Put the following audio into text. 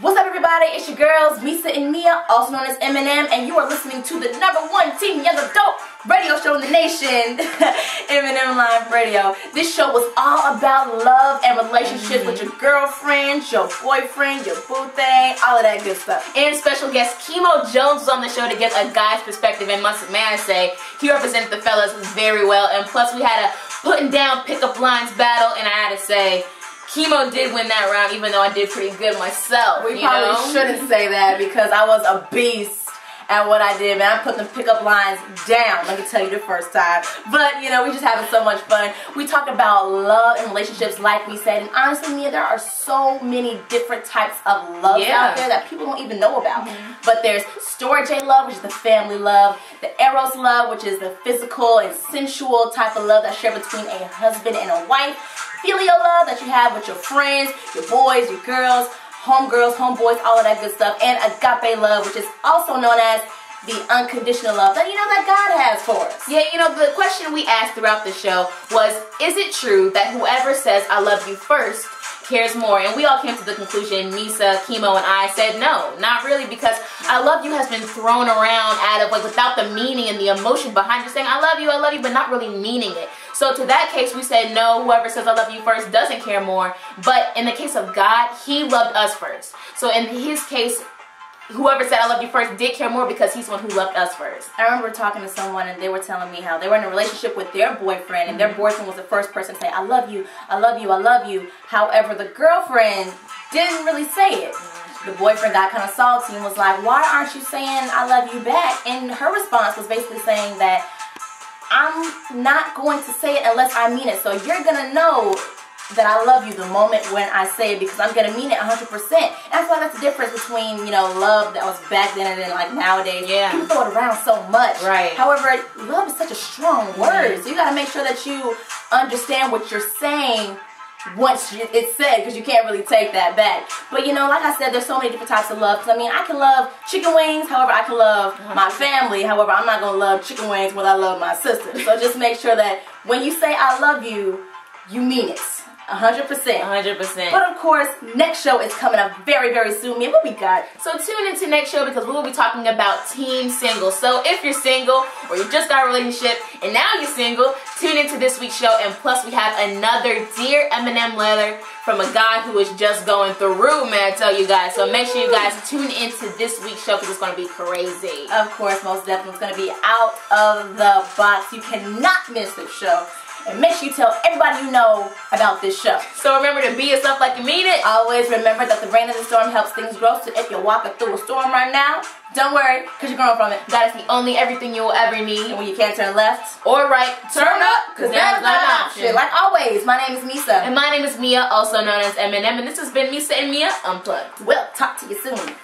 What's up, everybody? It's your girls, Misa and Mia, also known as Eminem, and you are listening to the #1 teen young adult radio show in the nation, Eminem Live Radio. This show was all about love and relationships with your girlfriend, your boyfriend, your boo thing, all of that good stuff. And special guest Kimo Jones was on the show to give a guy's perspective, and may I say, he represented the fellas very well. And plus, we had a putting down pickup lines battle, and I had to say, Kimo did win that round, even though I did pretty good myself. We probably shouldn't say that because I was a beast at what I did, man. I'm putting the pickup lines down, let me tell you, the first time. But, you know, we just having so much fun. We talked about love and relationships, like we said. And honestly, Mia, there are so many different types of love out there that people don't even know about. But there's Story J love, which is the family love. The Eros love, which is the physical and sensual type of love that's shared between a husband and a wife. Filial love that you have with your friends, your boys, your girls, homegirls, homeboys, all of that good stuff. And agape love, which is also known as the unconditional love that, you know, that God has for us. Yeah, you know, the question we asked throughout the show was, is it true that whoever says I love you first cares more? And we all came to the conclusion, Misa, Kimo, and I said no, not really, because I love you has been thrown around out of, like, without the meaning and the emotion behind just saying I love you, but not really meaning it. So to that case, we said no, whoever says I love you first doesn't care more. But in the case of God, he loved us first. So in his case, whoever said I love you first did care more because he's the one who loved us first. I remember talking to someone and they were telling me how they were in a relationship with their boyfriend, and their boyfriend was the first person to say, I love you, I love you, I love you. However, the girlfriend didn't really say it. The boyfriend got kind of salty and was like, why aren't you saying I love you back? And her response was basically saying that I'm not going to say it unless I mean it. So you're going to know that I love you the moment when I say it, because I'm going to mean it 100%. And I feel like that's the difference between, you know, love that was back then and then, like, nowadays. Yeah. People throw it around so much. Right. However, love is such a strong word. So you got to make sure that you understand what you're saying once it's said, because you can't really take that back. But, you know, like I said, there's so many different types of love. Because, I mean, I can love chicken wings, however, I can love my family. However, I'm not going to love chicken wings when I love my sister. So just make sure that when you say I love you, you mean it. 100%. 100%. But of course, next show is coming up very, very soon. Man, what we got? So tune into next show because we will be talking about teen single. So if you're single or you just got a relationship and now you're single, tune into this week's show. And plus we have another Dear Eminem letter from a guy who is just going through, man, I tell you guys. So make sure you guys tune into this week's show because it's going to be crazy. Of course, most definitely. It's going to be out of the box. You cannot miss this show. And make sure you tell everybody you know about this show. So remember to be yourself like you mean it. Always remember that the rain in the storm helps things grow. So if you're walking through a storm right now, don't worry, because you're growing from it. God is the only everything you will ever need. And when you can't turn left or right, turn up, because that's not an option. Like always, my name is Misa. And my name is Mia, also known as Eminem. And this has been Misa and Mia Unplugged. We'll talk to you soon.